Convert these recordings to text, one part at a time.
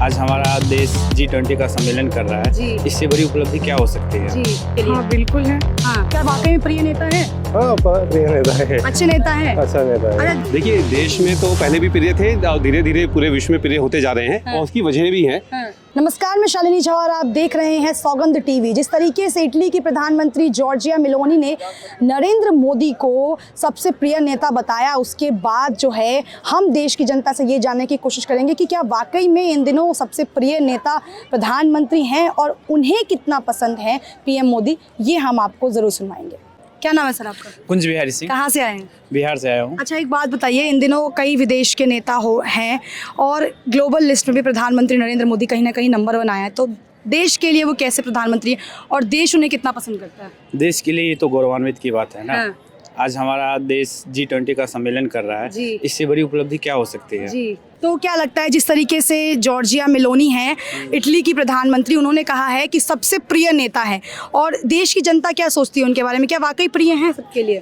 आज हमारा देश G20 का सम्मेलन कर रहा है। जी। इससे बड़ी उपलब्धि क्या हो सकती है? जी के लिए। हाँ बिल्कुल है। हाँ, क्या वाकई में प्रिय नेता है? हाँ प्रिय नेता है, अच्छे नेता है? अच्छा नेता है। अच्छा, देखिए, देश में तो पहले भी प्रिय थे और धीरे धीरे पूरे विश्व में प्रिय होते जा रहे हैं। हाँ। और उसकी वजह भी है। हाँ। नमस्कार, मैं शालिनी झा और आप देख रहे हैं सौगंध टीवी। जिस तरीके से इटली की प्रधानमंत्री जॉर्जिया मेलोनी ने नरेंद्र मोदी को सबसे प्रिय नेता बताया, उसके बाद जो है हम देश की जनता से ये जानने की कोशिश करेंगे कि क्या वाकई में इन दिनों सबसे प्रिय नेता प्रधानमंत्री हैं और उन्हें कितना पसंद है पीएम मोदी, ये हम आपको ज़रूर सुनवाएंगे। क्या नाम है सर आपका? कुंज बिहारी सिंह, कहाँ से आए हैं? बिहार से आया हूँ। अच्छा, एक बात बताइए, इन दिनों कई विदेश के नेता हैं और ग्लोबल लिस्ट में भी प्रधानमंत्री नरेंद्र मोदी कहीं ना कहीं नंबर 1 आया है, तो देश के लिए वो कैसे प्रधानमंत्री है और देश उन्हें कितना पसंद करता है? देश के लिए ये तो गौरवान्वित की बात है ना। हाँ। आज हमारा देश G20 का सम्मेलन कर रहा है। जी। इससे बड़ी उपलब्धि क्या हो सकती है? जी, तो क्या लगता है जिस तरीके से जॉर्जिया मेलोनी हैं, इटली की प्रधानमंत्री, उन्होंने कहा है कि सबसे प्रिय नेता है और देश की जनता क्या सोचती है उनके बारे में, क्या वाकई प्रिय हैं सबके लिए?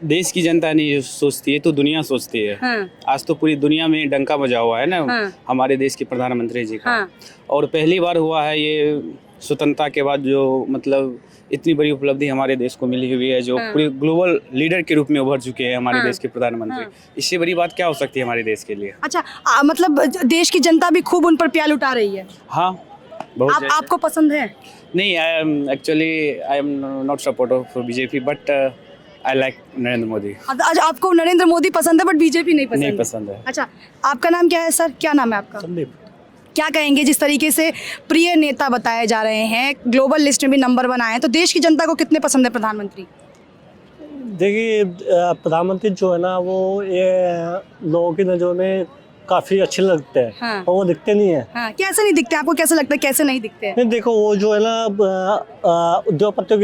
देश की जनता नहीं सोचती है तो दुनिया सोचती है। हाँ। आज तो पूरी दुनिया में डंका बजा हुआ है ना। हाँ। हमारे देश के प्रधानमंत्री जी का। हाँ। और पहली बार हुआ है ये स्वतंत्रता के बाद, जो मतलब इतनी बड़ी उपलब्धि हमारे देश को मिली हुई है, जो हाँ। पूरे ग्लोबल लीडर के रूप में उभर चुके हैं हमारे हाँ। देश के प्रधानमंत्री। हाँ। इससे बड़ी बात क्या हो सकती है हमारे देश के लिए? अच्छा, मतलब देश की जनता भी खूब उन पर प्यार लुटा रही है। हाँ, बहुत ज्यादा। आपको पसंद है? नहीं, I am not supporter for BJP, but I like Narendra Modi. आज आपको नरेंद्र मोदी पसंद है बट बीजेपी नहीं पसंद? नहीं पसंद है। अच्छा, आपका नाम क्या है सर? क्या नाम है आपका? संदीप। क्या कहेंगे, जिस तरीके से प्रिय नेता बताए जा रहे हैं, ग्लोबल लिस्ट में भी नंबर 1 आए हैं, तो देश की जनता को कितने पसंद है प्रधानमंत्री? देखिए प्रधानमंत्री जो है ना, वो ये लोगों की नज़रों में काफ़ी अच्छे लगते हैं। हाँ। और वो दिखते नहीं है। हाँ, कैसे नहीं दिखते? आपको कैसे लगता है कैसे नहीं दिखते हैं? नहीं देखो, वो जो है ना उद्योगपतियों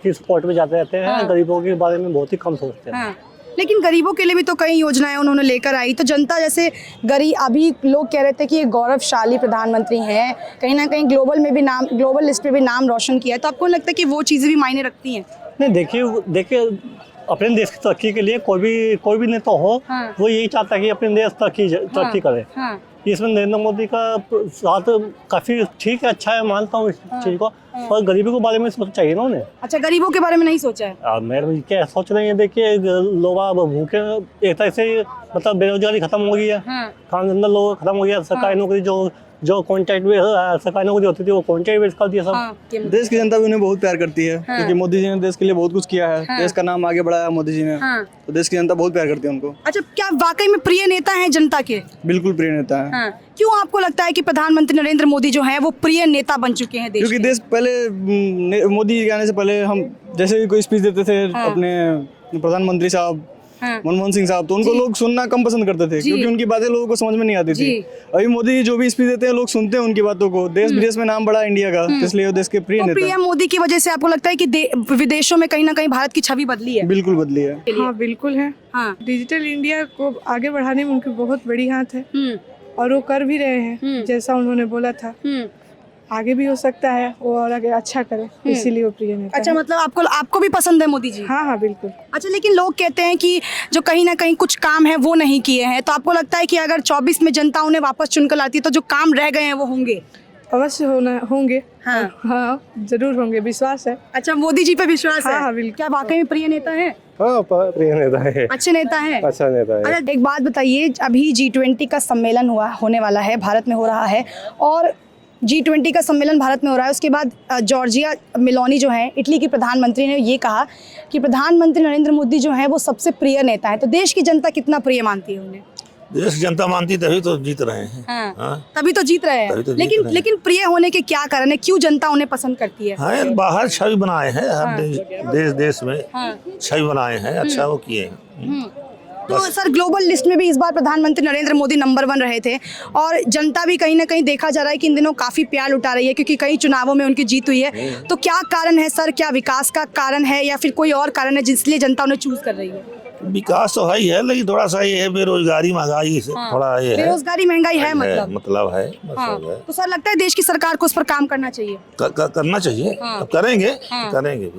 की सपोर्ट में जाते रहते हैं। हाँ। गरीबों के बारे में बहुत ही कम सोचते हैं। हाँ, लेकिन गरीबों के लिए भी तो कई योजनाएं उन्होंने लेकर आई, तो जनता जैसे गरीब, अभी लोग कह रहे थे कि ये गौरवशाली प्रधानमंत्री हैं, कहीं ना कहीं ग्लोबल लिस्ट में भी नाम रोशन किया है, तो आपको लगता है कि वो चीज़ें भी मायने रखती हैं? नहीं, देखिए अपने देश की तरक्की के लिए कोई भी नेता हो, हाँ। वो यही चाहता है कि अपने देश तरक्की करे। हाँ। इसमें नरेंद्र मोदी का साथ काफ़ी ठीक है, अच्छा है, मानता हूँ इस चीज़ को। पर गरीबी के बारे में सोचना चाहिए ना उन्हें। अच्छा, गरीबों के बारे में नहीं सोचा है? मैडम क्या सोच रहे हैं? देखिए लोग अब भूखे, एक तरह से मतलब बेरोजगारी खत्म हो गई है। हाँ। काम धंधा लोग खत्म हो गया। सरकारी नौकरी जो कॉन्ट्रैक्ट में सरकारी नौकरी होती थी, वो कॉन्ट्रैक्ट बेस कर दिया सब। हाँ। देश की जनता भी उन्हें बहुत प्यार करती है। हाँ। क्योंकि मोदी जी ने देश के लिए बहुत कुछ किया है। हाँ। देश का नाम आगे बढ़ाया मोदी जी ने। हाँ। तो देश की जनता बहुत प्यार करती है उनको। अच्छा, क्या वाकई में प्रिय नेता हैं जनता के? बिल्कुल प्रिय नेता है। हाँ। क्यों आपको लगता है कि प्रधानमंत्री नरेंद्र मोदी जो हैं वो प्रिय नेता बन चुके हैं देश क्योंकि के? देश पहले मोदी जी के आने से पहले हम जैसे भी कोई स्पीच देते थे, हाँ। अपने प्रधानमंत्री साहब हाँ। मनमोहन सिंह साहब, तो उनको जी। लोग सुनना कम पसंद करते थे, जी। क्योंकि उनकी बातें लोगों को समझ में नहीं आती थी। जी। अभी मोदी जी जो भी स्पीच देते हैं, लोग सुनते हैं उनकी बातों को। देश विदेश में नाम बढ़ा इंडिया का, तो इसलिए वो देश के प्रिय तो नेता हैं। पीएम मोदी की वजह से आपको लगता है कि विदेशों में कहीं ना कहीं भारत की छवि बदली है? बिल्कुल बदली है। हाँ बिल्कुल है। हाँ। डिजिटल इंडिया को आगे बढ़ाने में उनकी बहुत बड़ी हाथ है हम्म। और वो कर भी रहे हैं जैसा उन्होंने बोला था। आगे भी हो सकता है वो और आगे अच्छा करे, इसीलिए वो प्रिय नेता अच्छा, है। मतलब आपको भी पसंद है मोदी जी? हाँ हाँ बिल्कुल। अच्छा, लेकिन लोग कहते हैं कि जो कहीं ना कहीं कुछ काम है वो नहीं किए हैं, तो आपको लगता है कि अगर 24 में जनता उन्हें वापस चुनकर लाती है तो जो काम रह गए हैं वो होंगे? अवश्य होंगे। हाँ। हाँ जरूर होंगे, विश्वास है। अच्छा, मोदी जी पे विश्वास है? हाँ, हाँ, बिल्कुल। क्या वाकई में प्रिय नेता है? हाँ प्रिय नेता है, अच्छे नेता है? अच्छा नेता है। अच्छा, एक बात बताइए, अभी G20 का सम्मेलन होने वाला है, भारत में हो रहा है, और G20 का सम्मेलन भारत में हो रहा है, उसके बाद जॉर्जिया मेलोनी जो है, इटली की प्रधानमंत्री, ने ये कहा कि प्रधानमंत्री नरेंद्र मोदी जो है वो सबसे प्रिय नेता है, तो देश की जनता कितना प्रिय मानती है उन्हें? देश की जनता मानती तभी तो जीत रहे हैं। हाँ। हाँ। तभी तो जीत रहे तभी हैं, तो जीत रहे हैं। लेकिन प्रिय होने के क्या कारण है? क्यों जनता उन्हें पसंद करती है? हाँ, बाहर छवि बनाए हैं, हर देश में हाँ। छवि बनाए हैं, अच्छा वो किए हैं। तो सर, ग्लोबल लिस्ट में भी इस बार प्रधानमंत्री नरेंद्र मोदी नंबर 1 रहे थे और जनता भी कहीं ना कहीं देखा जा रहा है कि इन दिनों काफ़ी प्यार लुटा रही है, क्योंकि कई चुनावों में उनकी जीत हुई है। तो क्या कारण है सर? क्या विकास का कारण है या फिर कोई और कारण है जिसलिए जनता उन्हें चूज कर रही है? विकास तो है ही है, लेकिन थोड़ा सा ये है बेरोजगारी महंगाई से थोड़ा ये है, बेरोजगारी महंगाई है मतलब। है बस हाँ, हो गया। तो सर लगता है देश की सरकार को उस पर काम करना चाहिए। करना चाहिए, अब करेंगे करेंगे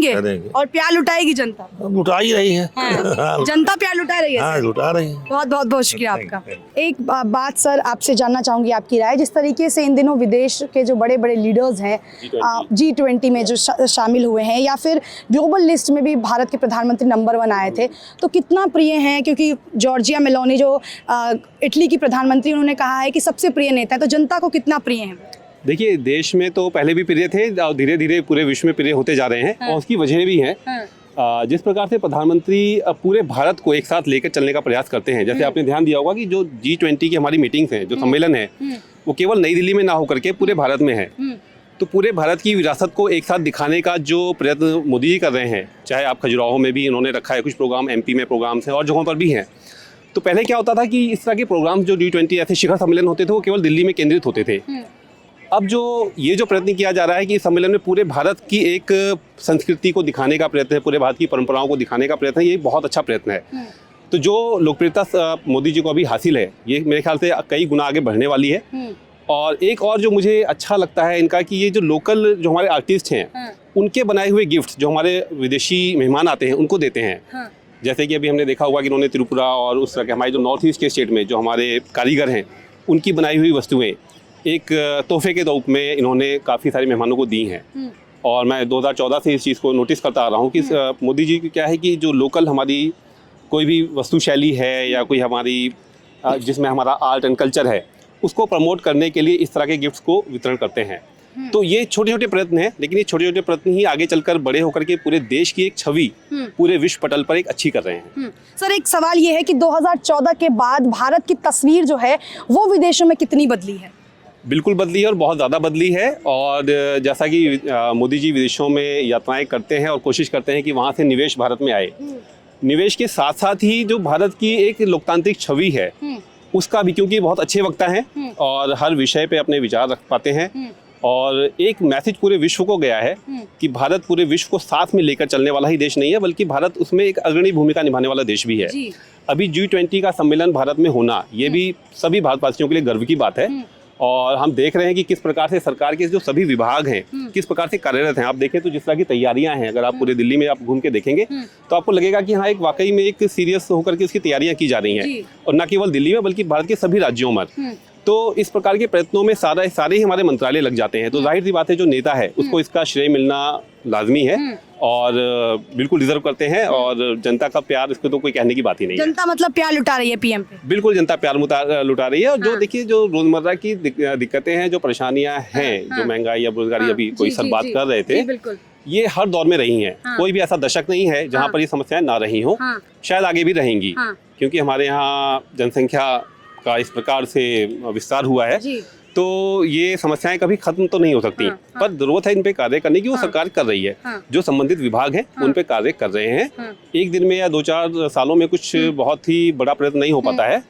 भी करेंगे और प्यार लुटाएगी जनता। अब लुटा ही रही है। जनता प्यार लुटा रही है हाँ सर। लुटा रही है। बहुत बहुत बहुत शुक्रिया आपका। एक बात सर आपसे जानना चाहूंगी आपकी राय, जिस तरीके से इन दिनों विदेश के जो बड़े बड़े लीडर्स हैं G20 में जो शामिल हुए हैं या फिर ग्लोबल लिस्ट में भी भारत के प्रधानमंत्री नंबर 1 आए थे, तो कितना प्रिय हैं? क्योंकि जॉर्जिया मेलोनी जो इटली की प्रधानमंत्री, उन्होंने कहा है कि सबसे प्रिय नेता है, तो जनता को कितना प्रिय है? देखिए, देश में तो पहले भी प्रिय थे और धीरे धीरे पूरे विश्व में प्रिय होते जा रहे हैं और उसकी वजह भी हैं। जिस प्रकार से प्रधानमंत्री पूरे भारत को एक साथ लेकर चलने का प्रयास करते हैं, जैसे आपने ध्यान दिया होगा कि जो G20 की हमारी मीटिंग्स हैं, जो सम्मेलन है, वो केवल नई दिल्ली में ना होकर के पूरे भारत में है। तो पूरे भारत की विरासत को एक साथ दिखाने का जो प्रयत्न मोदी जी कर रहे हैं, चाहे आप खजुराहो में भी इन्होंने रखा है कुछ प्रोग्राम, MP में प्रोग्राम्स हैं और जगहों पर भी हैं। तो पहले क्या होता था कि इस तरह के प्रोग्राम्स जो G20 ऐसे शिखर सम्मेलन होते थे, वो केवल दिल्ली में केंद्रित होते थे। अब जो ये जो प्रयत्न किया जा रहा है कि इस सम्मेलन में पूरे भारत की एक संस्कृति को दिखाने का प्रयत्न है, पूरे भारत की परंपराओं को दिखाने का प्रयत्न है, ये बहुत अच्छा प्रयत्न है। तो जो लोकप्रियता मोदी जी को अभी हासिल है, ये मेरे ख्याल से कई गुना आगे बढ़ने वाली है। और एक और जो मुझे अच्छा लगता है इनका, कि ये जो लोकल जो हमारे आर्टिस्ट हैं, उनके बनाए हुए गिफ्ट जो हमारे विदेशी मेहमान आते हैं उनको देते हैं। जैसे कि अभी हमने देखा हुआ कि इन्होंने त्रिपुरा और उस तरह के हमारे जो नॉर्थ ईस्ट के स्टेट में जो हमारे कारीगर हैं, उनकी बनाई हुई वस्तुएं एक तोहफे के रूप में इन्होंने काफ़ी सारे मेहमानों को दी हैं। और मैं 2014 से इस चीज़ को नोटिस करता आ रहा हूँ कि मोदी जी की क्या है कि जो लोकल हमारी कोई भी वस्तु शैली है या कोई हमारी जिसमें हमारा आर्ट एंड कल्चर है, उसको प्रमोट करने के लिए इस तरह के गिफ्ट्स को वितरण करते हैं। तो ये छोटे छोटे प्रयत्न हैं, लेकिन ये छोटे छोटे प्रयत्न ही आगे चलकर बड़े होकर के पूरे देश की एक छवि पूरे विश्व पटल पर एक अच्छी कर रहे हैं। सर एक सवाल ये है कि 2014 के बाद भारत की तस्वीर जो है वो विदेशों में कितनी बदली है? बिल्कुल बदली है और बहुत ज़्यादा बदली है। और जैसा कि मोदी जी विदेशों में यात्राएं करते हैं और कोशिश करते हैं कि वहाँ से निवेश भारत में आए, निवेश के साथ साथ ही जो भारत की एक लोकतांत्रिक छवि है उसका भी, क्योंकि बहुत अच्छे वक्ता हैं और हर विषय पे अपने विचार रख पाते हैं। और एक मैसेज पूरे विश्व को गया है कि भारत पूरे विश्व को साथ में लेकर चलने वाला ही देश नहीं है, बल्कि भारत उसमें एक अग्रणी भूमिका निभाने वाला देश भी है। अभी G20 का सम्मेलन भारत में होना, ये भी सभी भारतवासियों के लिए गर्व की बात है। और हम देख रहे हैं कि किस प्रकार से सरकार के जो सभी विभाग हैं किस प्रकार से कार्यरत हैं। आप देखें तो जिस तरह की तैयारियां हैं, अगर आप पूरे दिल्ली में आप घूम के देखेंगे तो आपको लगेगा कि हाँ, एक वाकई में एक सीरियस होकर के उसकी तैयारियां की जा रही हैं, और न केवल दिल्ली में बल्कि भारत के सभी राज्यों में। तो इस प्रकार के प्रयत्नों में सारे ही हमारे मंत्रालय लग जाते हैं। तो जाहिर सी बात है, जो नेता है उसको इसका श्रेय मिलना लाजमी है और बिल्कुल डिजर्व करते हैं। और जनता का प्यार, इसको तो कोई कहने की बात ही नहीं है। जनता मतलब प्यार लुटा रही है PM पे। बिल्कुल जनता प्यार लुटा रही है। और जो देखिए, जो रोजमर्रा की दिक्कतें हैं, जो परेशानियां हैं, जो महंगाई या बेरोजगारी, अभी कोई सर बात कर रहे थे, ये हर दौर में रही हैं। कोई भी ऐसा दशक नहीं है जहाँ पर ये समस्याएं ना रही हों। शायद आगे भी रहेंगी, क्योंकि हमारे यहाँ जनसंख्या का इस प्रकार से विस्तार हुआ है, तो ये समस्याएं कभी खत्म तो नहीं हो सकती। पर जरूरत है इन पे कार्य करने की, वो सरकार कर रही है। जो संबंधित विभाग हैं उन पे कार्य कर रहे हैं। एक दिन में या 2-4 सालों में कुछ बहुत ही बड़ा प्रयत्न नहीं हो पाता है,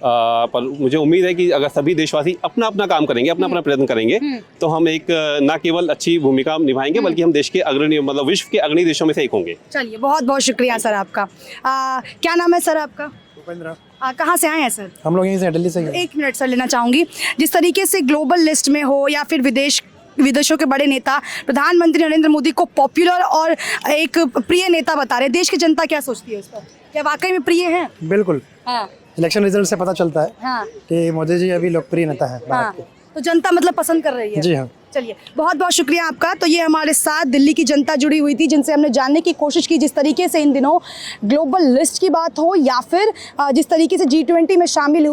पर मुझे उम्मीद है कि अगर सभी देशवासी अपना अपना काम करेंगे, अपना अपना प्रयत्न करेंगे, तो हम एक न केवल अच्छी भूमिका निभाएंगे, बल्कि हम देश के अग्रणी, मतलब विश्व के अग्रणी देशों में से एक होंगे। चलिए, बहुत बहुत शुक्रिया सर आपका। क्या नाम है सर आपका? भूपेंद्र। कहाँ से आए हैं सर? हम लोग यहीं से, दिल्ली से ही। 1 मिनट सर लेना चाहूँगी। जिस तरीके से ग्लोबल लिस्ट में हो या फिर विदेशों के बड़े नेता प्रधानमंत्री नरेंद्र मोदी को पॉपुलर और एक प्रिय नेता बता रहे, देश की जनता क्या सोचती है उस पर? क्या वाकई में प्रिय हैं? बिल्कुल। हाँ। इलेक्शन रिजल्ट से पता चलता है हाँ। कि मोदी जी अभी लोकप्रिय नेता है भारत के। तो जनता मतलब पसंद कर रही है। जी हाँ। चलिए, बहुत बहुत शुक्रिया आपका। तो ये हमारे साथ दिल्ली की जनता जुड़ी हुई थी, जिनसे हमने जानने की कोशिश की जिस तरीके से इन दिनों ग्लोबल लिस्ट की बात हो या फिर जिस तरीके से G20 में शामिल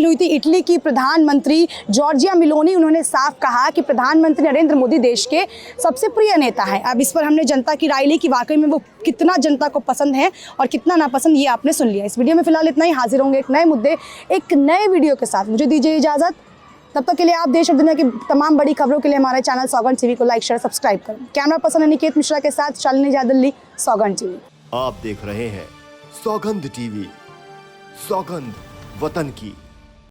हुई थी इटली की प्रधानमंत्री जॉर्जिया मेलोनी। उन्होंने साफ कहा कि प्रधानमंत्री नरेंद्र मोदी देश के सबसे प्रिय नेता है। अब इस पर हमने जनता की राय ली कि वाकई में वो कितना जनता को पसंद है और कितना नापसंद, ये आपने सुन लिया। इस वीडियो में फिलहाल इतना ही। हाजिर होंगे एक नए मुद्दे, एक नए वीडियो के साथ। मुझे दीजिए इजाज़त। तब तक के लिए आप देश और दुनिया की तमाम बड़ी खबरों के लिए हमारे चैनल सौगंध टीवी को लाइक, शेयर, सब्सक्राइब करें। कैमरा पर्सन अनिकेत मिश्रा के साथ शालिनी झा, दिल्ली, सौगंध टीवी। आप देख रहे हैं सौगंध टीवी, सौगंध वतन की।